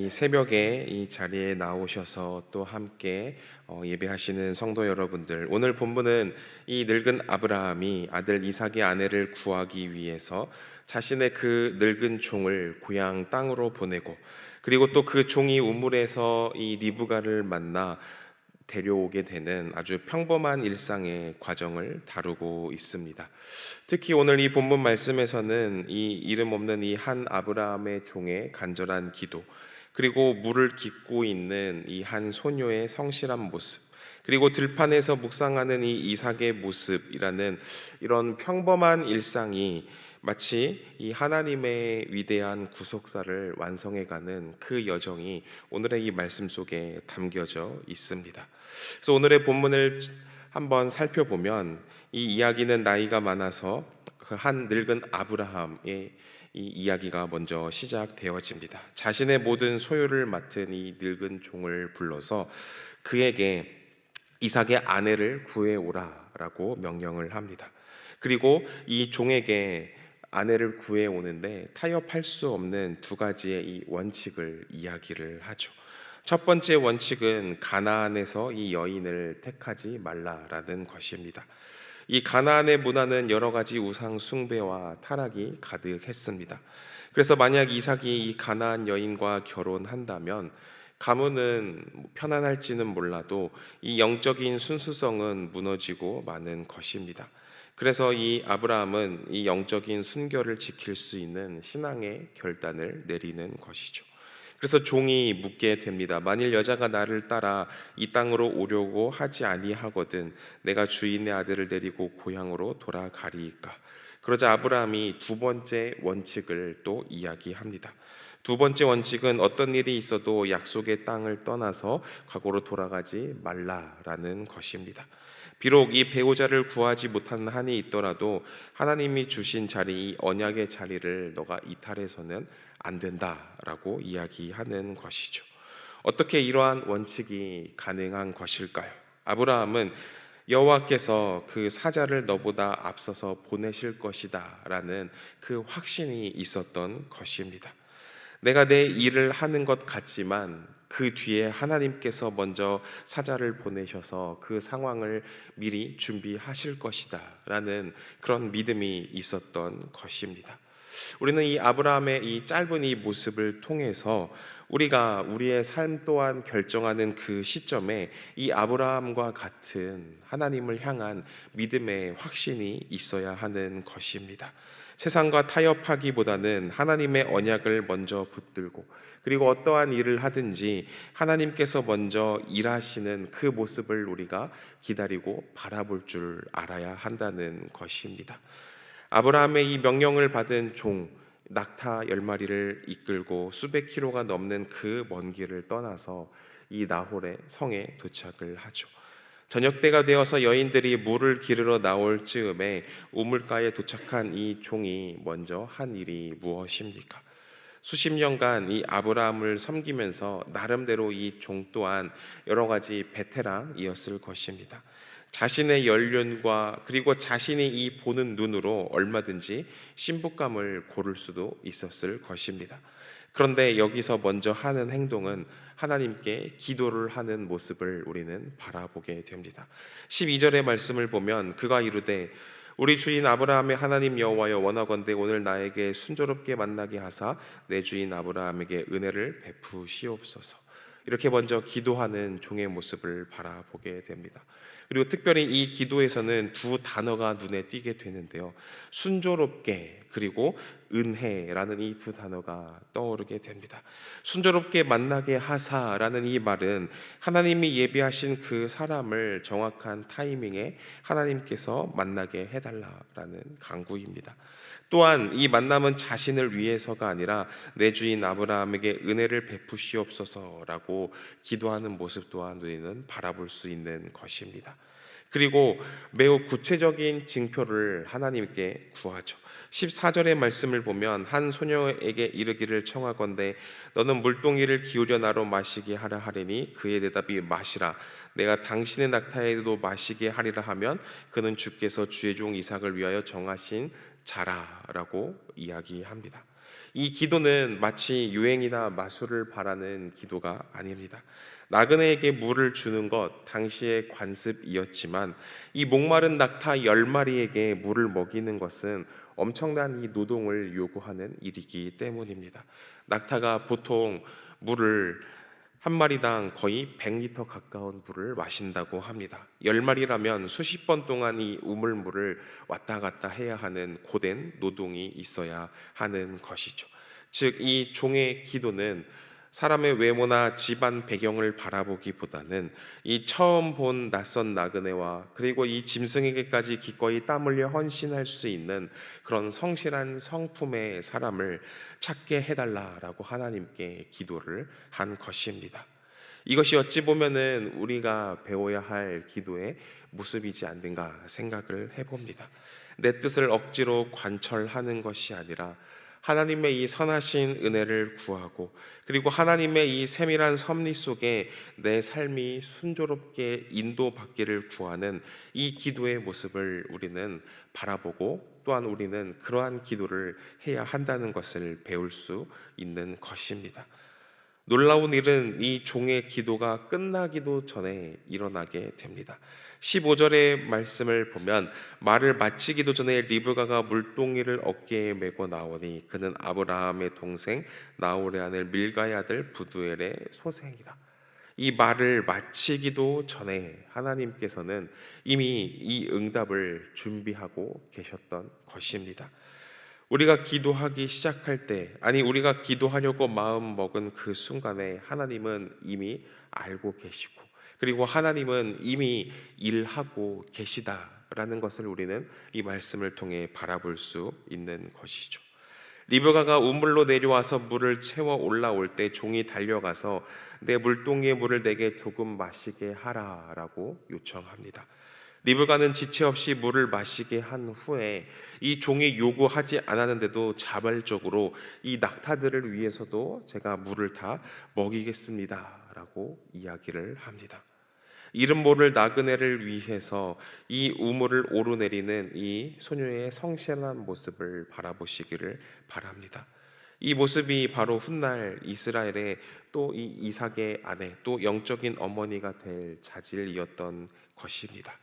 이 새벽에 이 자리에 나오셔서 또 함께 예배하시는 성도 여러분들, 오늘 본문은 이 늙은 아브라함이 아들 이삭의 아내를 구하기 위해서 자신의 그 늙은 종을 고향 땅으로 보내고, 그리고 또 그 종이 우물에서 이 리브가를 만나 데려오게 되는 아주 평범한 일상의 과정을 다루고 있습니다. 특히 오늘 이 본문 말씀에서는 이 이름 없는 이 한 아브라함의 종의 간절한 기도, 그리고 물을 깃고 있는 이 한 소녀의 성실한 모습, 그리고 들판에서 묵상하는 이 이삭의 모습이라는 이런 평범한 일상이 마치 이 하나님의 위대한 구속사를 완성해가는 그 여정이 오늘의 이 말씀 속에 담겨져 있습니다. 그래서 오늘의 본문을 한번 살펴보면 이 이야기는 나이가 많아서 그 한 늙은 아브라함의 이 이야기가 먼저 시작되어집니다. 자신의 모든 소유를 맡은 이 늙은 종을 불러서 그에게 이삭의 아내를 구해오라라고 명령을 합니다. 그리고 이 종에게 아내를 구해오는데 타협할 수 없는 두 가지의 이 원칙을 이야기를 하죠. 첫 번째 원칙은 가나안에서 이 여인을 택하지 말라라는 것입니다. 이 가나안의 문화는 여러 가지 우상 숭배와 타락이 가득했습니다. 그래서 만약 이삭이 이 가나안 여인과 결혼한다면 가문은 편안할지는 몰라도 이 영적인 순수성은 무너지고 마는 것입니다. 그래서 이 아브라함은 이 영적인 순결을 지킬 수 있는 신앙의 결단을 내리는 것이죠. 그래서 종이 묻게 됩니다. 만일 여자가 나를 따라 이 땅으로 오려고 하지 아니하거든 내가 주인의 아들을 데리고 고향으로 돌아가리이까. 그러자 아브라함이 두 번째 원칙을 또 이야기합니다. 두 번째 원칙은 어떤 일이 있어도 약속의 땅을 떠나서 과거로 돌아가지 말라라는 것입니다. 비록 이 배우자를 구하지 못한 한이 있더라도 하나님이 주신 자리, 이 언약의 자리를 너가 이탈해서는 안 된다라고 이야기하는 것이죠. 어떻게 이러한 원칙이 가능한 것일까요? 아브라함은 여호와께서 그 사자를 너보다 앞서서 보내실 것이다라는 그 확신이 있었던 것입니다. 내가 내 일을 하는 것 같지만 그 뒤에 하나님께서 먼저 사자를 보내셔서 그 상황을 미리 준비하실 것이다 라는 그런 믿음이 있었던 것입니다. 우리는 이 아브라함의 이 짧은 이 모습을 통해서 우리가 우리의 삶 또한 결정하는 그 시점에 이 아브라함과 같은 하나님을 향한 믿음의 확신이 있어야 하는 것입니다. 세상과 타협하기보다는 하나님의 언약을 먼저 붙들고, 그리고 어떠한 일을 하든지 하나님께서 먼저 일하시는 그 모습을 우리가 기다리고 바라볼 줄 알아야 한다는 것입니다. 아브라함의 이 명령을 받은 종 낙타 10마리를 이끌고 수백 킬로가 넘는 그 먼 길을 떠나서 이 나홀의 성에 도착을 하죠. 저녁 때가 되어서 여인들이 물을 기르러 나올 즈음에 우물가에 도착한 이 종이 먼저 한 일이 무엇입니까? 수십 년간 이 아브라함을 섬기면서 나름대로 이 종 또한 여러 가지 베테랑이었을 것입니다. 자신의 연륜과 그리고 자신이 이 보는 눈으로 얼마든지 신부감을 고를 수도 있었을 것입니다. 그런데 여기서 먼저 하는 행동은 하나님께 기도를 하는 모습을 우리는 바라보게 됩니다. 12절의 말씀을 보면 그가 이르되 우리 주인 아브라함의 하나님 여호와여 원하건대 오늘 나에게 순조롭게 만나게 하사 내 주인 아브라함에게 은혜를 베푸시옵소서. 이렇게 먼저 기도하는 종의 모습을 바라보게 됩니다. 그리고 특별히 이 기도에서는 두 단어가 눈에 띄게 되는데요. 순조롭게 그리고 은혜라는 이 두 단어가 떠오르게 됩니다. 순조롭게 만나게 하사라는 이 말은 하나님이 예비하신 그 사람을 정확한 타이밍에 하나님께서 만나게 해달라라는 간구입니다. 또한 이 만남은 자신을 위해서가 아니라 내 주인 아브라함에게 은혜를 베푸시옵소서라고 기도하는 모습 또한 우리는 바라볼 수 있는 것입니다. 그리고 매우 구체적인 징표를 하나님께 구하죠. 14절의 말씀을 보면 한 소녀에게 이르기를 청하건대 너는 물동이를 기울여 나로 마시게 하라 하리니 그의 대답이 마시라 내가 당신의 낙타에도 마시게 하리라 하면 그는 주께서 주의 종 이삭을 위하여 정하신 자라라고 이야기합니다. 이 기도는 마치 유행이나 마술을 바라는 기도가 아닙니다. 나그네에게 물을 주는 것 당시의 관습이었지만 이 목마른 낙타 10마리에게 물을 먹이는 것은 엄청난 이 노동을 요구하는 일이기 때문입니다. 낙타가 보통 물을 한 마리당 거의 100리터 가까운 물을 마신다고 합니다. 10마리라면 수십 번 동안 이 우물물을 왔다 갔다 해야 하는 고된 노동이 있어야 하는 것이죠. 즉, 이 종의 기도는 사람의 외모나 집안 배경을 바라보기보다는 이 처음 본 낯선 나그네와 그리고 이 짐승에게까지 기꺼이 땀 흘려 헌신할 수 있는 그런 성실한 성품의 사람을 찾게 해달라라고 하나님께 기도를 한 것입니다. 이것이 어찌 보면은 우리가 배워야 할 기도의 모습이지 않는가 생각을 해봅니다. 내 뜻을 억지로 관철하는 것이 아니라 하나님의 이 선하신 은혜를 구하고 그리고 하나님의 이 세밀한 섭리 속에 내 삶이 순조롭게 인도받기를 구하는 이 기도의 모습을 우리는 바라보고 또한 우리는 그러한 기도를 해야 한다는 것을 배울 수 있는 것입니다. 놀라운 일은 이 종의 기도가 끝나기도 전에 일어나게 됩니다. 15절의 말씀을 보면 말을 마치기도 전에 리브가가 물동이를 어깨에 메고 나오니 그는 아브라함의 동생 나홀의 아들 밀가의 아들 부두엘의 소생이라. 이 말을 마치기도 전에 하나님께서는 이미 이 응답을 준비하고 계셨던 것입니다. 우리가 기도하기 시작할 때, 아니 우리가 기도하려고 마음 먹은 그 순간에 하나님은 이미 알고 계시고 그리고 하나님은 이미 일하고 계시다라는 것을 우리는 이 말씀을 통해 바라볼 수 있는 것이죠. 리브가가 우물로 내려와서 물을 채워 올라올 때 종이 달려가서 내 물동이의 물을 내게 조금 마시게 하라라고 요청합니다. 리브가는 지체 없이 물을 마시게 한 후에 이 종이 요구하지 않았는데도 자발적으로 이 낙타들을 위해서도 제가 물을 다 먹이겠습니다라고 이야기를 합니다. 이름 모를 나그네를 위해서 이 우물을 오르내리는 이 소녀의 성실한 모습을 바라보시기를 바랍니다. 이 모습이 바로 훗날 이스라엘의 또 이 이삭의 아내 또 영적인 어머니가 될 자질이었던 것입니다.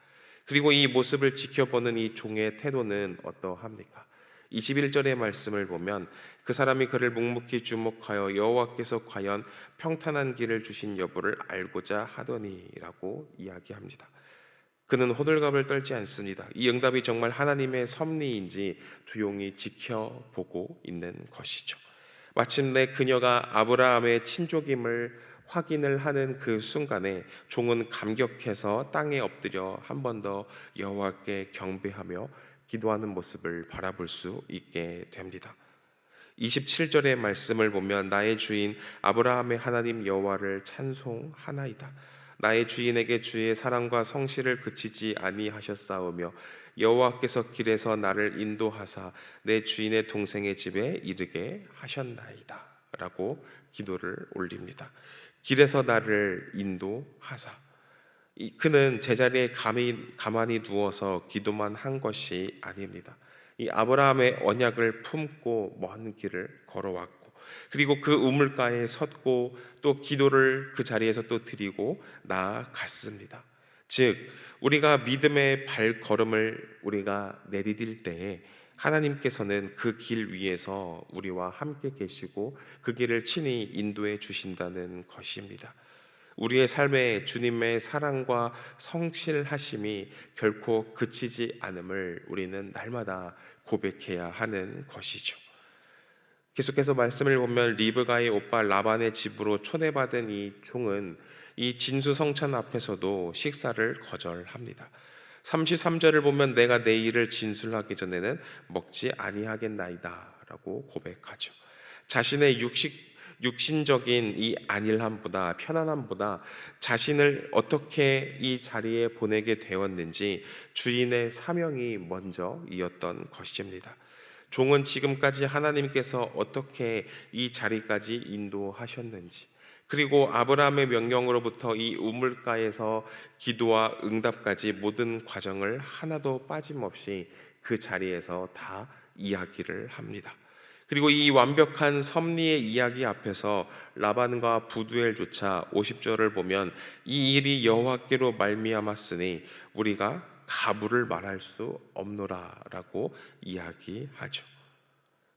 그리고 이 모습을 지켜보는 이 종의 태도는 어떠합니까? 21절의 말씀을 보면 그 사람이 그를 묵묵히 주목하여 여호와께서 과연 평탄한 길을 주신 여부를 알고자 하더니라고 이야기합니다. 그는 호들갑을 떨지 않습니다. 이 응답이 정말 하나님의 섭리인지 조용히 지켜보고 있는 것이죠. 마침내 그녀가 아브라함의 친족임을 확인을 하는 그 순간에 종은 감격해서 땅에 엎드려 한 번 더 여호와께 경배하며 기도하는 모습을 바라볼 수 있게 됩니다. 27절의 말씀을 보면 나의 주인 아브라함의 하나님 여호와를 찬송하나이다. 나의 주인에게 주의 사랑과 성실을 그치지 아니하셨사오며 여호와께서 길에서 나를 인도하사 내 주인의 동생의 집에 이르게 하셨나이다 라고 기도를 올립니다. 길에서 나를 인도하사. 그는 제자리에 가만히 누워서 기도만 한 것이 아닙니다. 이 아브라함의 언약을 품고 먼 길을 걸어왔고 그리고 그 우물가에 섰고 또 기도를 그 자리에서 또 드리고 나아갔습니다. 즉 우리가 믿음의 발걸음을 우리가 내디딜 때에 하나님께서는 그 길 위에서 우리와 함께 계시고 그 길을 친히 인도해 주신다는 것입니다. 우리의 삶에 주님의 사랑과 성실하심이 결코 그치지 않음을 우리는 날마다 고백해야 하는 것이죠. 계속해서 말씀을 보면 리브가의 오빠 라반의 집으로 초대받은 이 종은 이 진수성찬 앞에서도 식사를 거절합니다. 33절을 보면 내가 내 일을 진술하기 전에는 먹지 아니하겠나이다 라고 고백하죠. 자신의 육신적인 이 안일함보다 편안함보다 자신을 어떻게 이 자리에 보내게 되었는지 주인의 사명이 먼저이었던 것입니다. 종은 지금까지 하나님께서 어떻게 이 자리까지 인도하셨는지 그리고 아브라함의 명령으로부터 이 우물가에서 기도와 응답까지 모든 과정을 하나도 빠짐없이 그 자리에서 다 이야기를 합니다. 그리고 이 완벽한 섭리의 이야기 앞에서 라반과 부두엘조차 50절을 보면 이 일이 여호와께로 말미암았으니 우리가 가부를 말할 수 없노라라고 이야기하죠.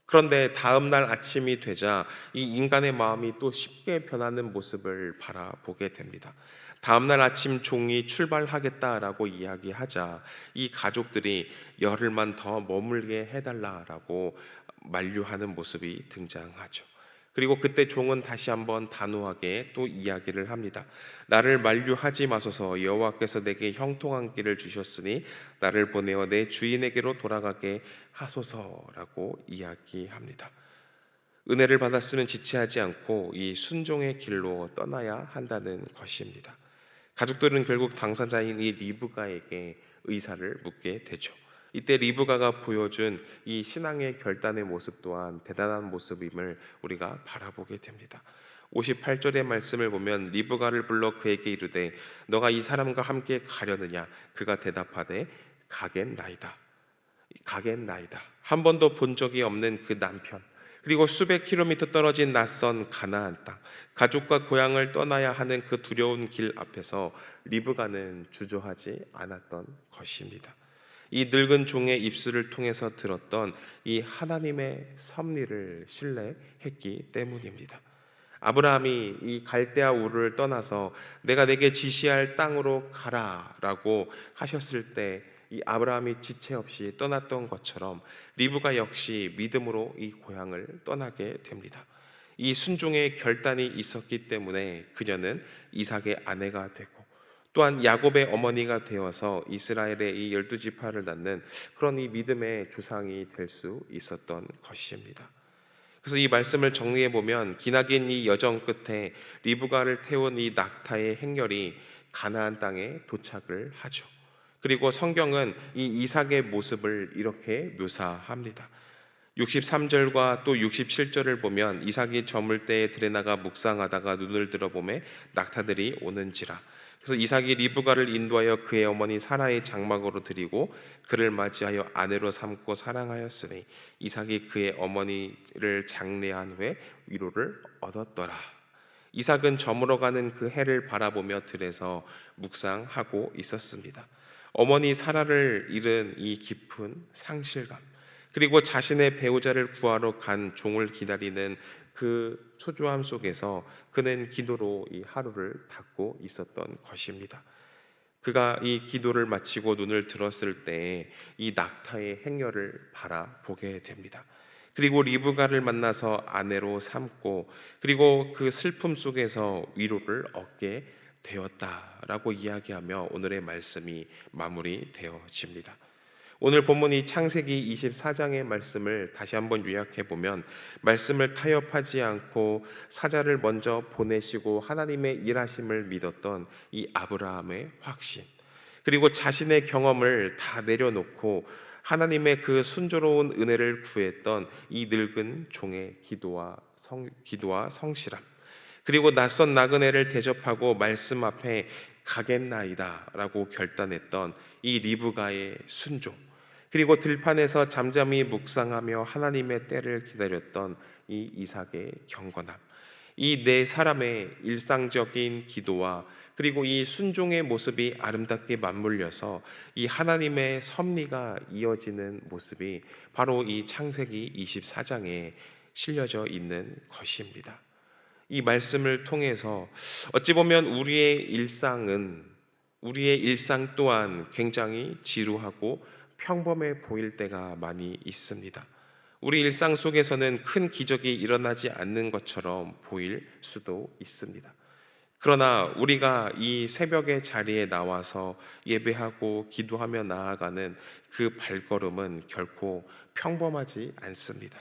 그런데 다음 날 아침이 되자 이 인간의 마음이 또 쉽게 변하는 모습을 바라보게 됩니다. 다음 날 아침 종이 출발하겠다라고 이야기하자 이 가족들이 열흘만 더 머물게 해달라라고 만류하는 모습이 등장하죠. 그리고 그때 종은 다시 한번 단호하게 또 이야기를 합니다. 나를 만류하지 마소서. 여호와께서 내게 형통한 길을 주셨으니 나를 보내어 내 주인에게로 돌아가게 하소서라고 이야기합니다. 은혜를 받았으면 지체하지 않고 이 순종의 길로 떠나야 한다는 것입니다. 가족들은 결국 당사자인 이 리브가에게 의사를 묻게 되죠. 이때 리브가가 보여준 이 신앙의 결단의 모습 또한 대단한 모습임을 우리가 바라보게 됩니다. 58절의 말씀을 보면 리브가를 불러 그에게 이르되 너가 이 사람과 함께 가려느냐? 그가 대답하되 가겠나이다. 가겠나이다. 한 번도 본 적이 없는 그 남편, 그리고 수백 킬로미터 떨어진 낯선 가나안 땅, 가족과 고향을 떠나야 하는 그 두려운 길 앞에서 리브가는 주저하지 않았던 것입니다. 이 늙은 종의 입술을 통해서 들었던 이 하나님의 섭리를 신뢰했기 때문입니다. 아브라함이 이 갈대아 우르를 떠나서 내가 내게 지시할 땅으로 가라라고 하셨을 때 이 아브라함이 지체 없이 떠났던 것처럼 리브가 역시 믿음으로 이 고향을 떠나게 됩니다. 이 순종의 결단이 있었기 때문에 그녀는 이삭의 아내가 되고 또한 야곱의 어머니가 되어서 이스라엘의 이 12지파를 낳는 그런 이 믿음의 조상이 될 수 있었던 것입니다. 그래서 이 말씀을 정리해 보면 기나긴 이 여정 끝에 리브가를 태운 이 낙타의 행렬이 가나안 땅에 도착을 하죠. 그리고 성경은 이 이삭의 모습을 이렇게 묘사합니다. 63절과 또 67절을 보면 이삭이 저물 때에 들에 나가 묵상하다가 눈을 들어보매 낙타들이 오는지라. 그래서 이삭이 리브가를 인도하여 그의 어머니 사라의 장막으로 드리고 그를 맞이하여 아내로 삼고 사랑하였으니 이삭이 그의 어머니를 장례한 후에 위로를 얻었더라. 이삭은 저물어가는 그 해를 바라보며 들에서 묵상하고 있었습니다. 어머니 사라를 잃은 이 깊은 상실감, 그리고 자신의 배우자를 구하러 간 종을 기다리는 그 초조함 속에서 그는 기도로 이 하루를 닫고 있었던 것입니다. 그가 이 기도를 마치고 눈을 들었을 때 이 낙타의 행렬을 바라보게 됩니다. 그리고 리브가를 만나서 아내로 삼고 그리고 그 슬픔 속에서 위로를 얻게 되었다라고 이야기하며 오늘의 말씀이 마무리되어집니다. 오늘 본문이 창세기 24장의 말씀을 다시 한번 요약해 보면 말씀을 타협하지 않고 사자를 먼저 보내시고 하나님의 일하심을 믿었던 이 아브라함의 확신, 그리고 자신의 경험을 다 내려놓고 하나님의 그 순조로운 은혜를 구했던 이 늙은 종의 기도와 성실함, 그리고 낯선 나그네를 대접하고 말씀 앞에 가겠나이다 라고 결단했던 이 리브가의 순종, 그리고 들판에서 잠잠히 묵상하며 하나님의 때를 기다렸던 이 이삭의 경건함, 이 네 사람의 일상적인 기도와 그리고 이 순종의 모습이 아름답게 맞물려서 이 하나님의 섭리가 이어지는 모습이 바로 이 창세기 24장에 실려져 있는 것입니다. 이 말씀을 통해서 어찌 보면 우리의 일상 또한 굉장히 지루하고 평범해 보일 때가 많이 있습니다. 우리 일상 속에서는 큰 기적이 일어나지 않는 것처럼 보일 수도 있습니다. 그러나 우리가 이 새벽의 자리에 나와서 예배하고 기도하며 나아가는 그 발걸음은 결코 평범하지 않습니다.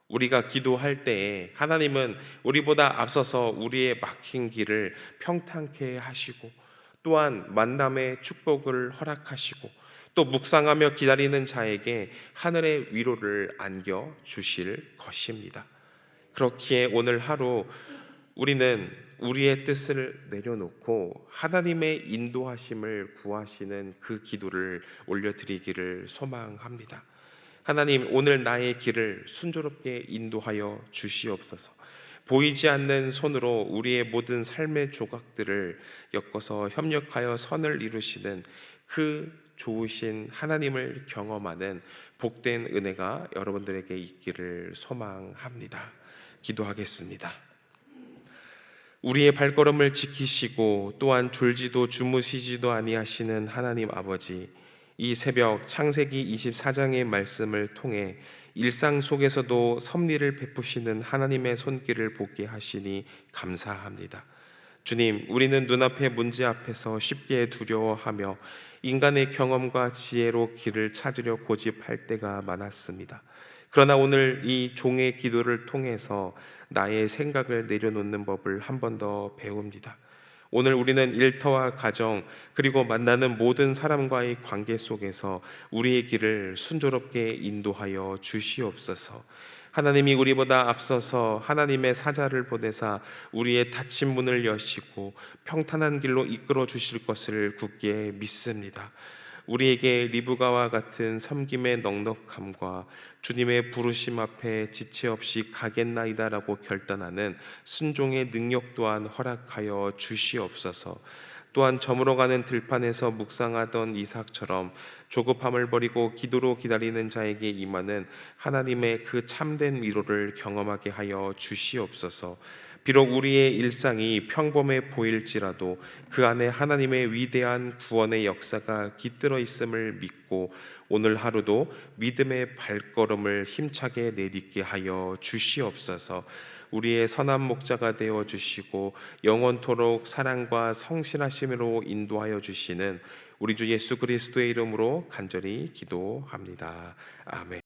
우리가 기도할 때에 하나님은 우리보다 앞서서 우리의 막힌 길을 평탄케 하시고 또한 만남의 축복을 허락하시고 또 묵상하며 기다리는 자에게 하늘의 위로를 안겨 주실 것입니다. 그렇기에 오늘 하루 우리는 우리의 뜻을 내려놓고 하나님의 인도하심을 구하시는 그 기도를 올려드리기를 소망합니다. 하나님, 오늘 나의 길을 순조롭게 인도하여 주시옵소서. 보이지 않는 손으로 우리의 모든 삶의 조각들을 엮어서 협력하여 선을 이루시는 그 좋으신 하나님을 경험하는 복된 은혜가 여러분들에게 있기를 소망합니다. 기도하겠습니다. 우리의 발걸음을 지키시고 또한 졸지도 주무시지도 아니하시는 하나님 아버지, 이 새벽 창세기 24장의 말씀을 통해 일상 속에서도 섭리를 베푸시는 하나님의 손길을 보게 하시니 감사합니다. 주님, 우리는 눈앞의 문제 앞에서 쉽게 두려워하며 인간의 경험과 지혜로 길을 찾으려 고집할 때가 많았습니다. 그러나 오늘 이 종의 기도를 통해서 나의 생각을 내려놓는 법을 한 번 더 배웁니다. 오늘 우리는 일터와 가정 그리고 만나는 모든 사람과의 관계 속에서 우리의 길을 순조롭게 인도하여 주시옵소서. 하나님이 우리보다 앞서서 하나님의 사자를 보내사 우리의 닫힌 문을 여시고 평탄한 길로 이끌어 주실 것을 굳게 믿습니다. 우리에게 리브가와 같은 섬김의 넉넉함과 주님의 부르심 앞에 지체 없이 가겠나이다라고 결단하는 순종의 능력 또한 허락하여 주시옵소서. 또한 저물어가는 들판에서 묵상하던 이삭처럼 조급함을 버리고 기도로 기다리는 자에게 임하는 하나님의 그 참된 위로를 경험하게 하여 주시옵소서. 비록 우리의 일상이 평범해 보일지라도 그 안에 하나님의 위대한 구원의 역사가 깃들어 있음을 믿고 오늘 하루도 믿음의 발걸음을 힘차게 내딛게 하여 주시옵소서. 우리의 선한 목자가 되어 주시고 영원토록 사랑과 성실하심으로 인도하여 주시는 우리 주 예수 그리스도의 이름으로 간절히 기도합니다. 아멘.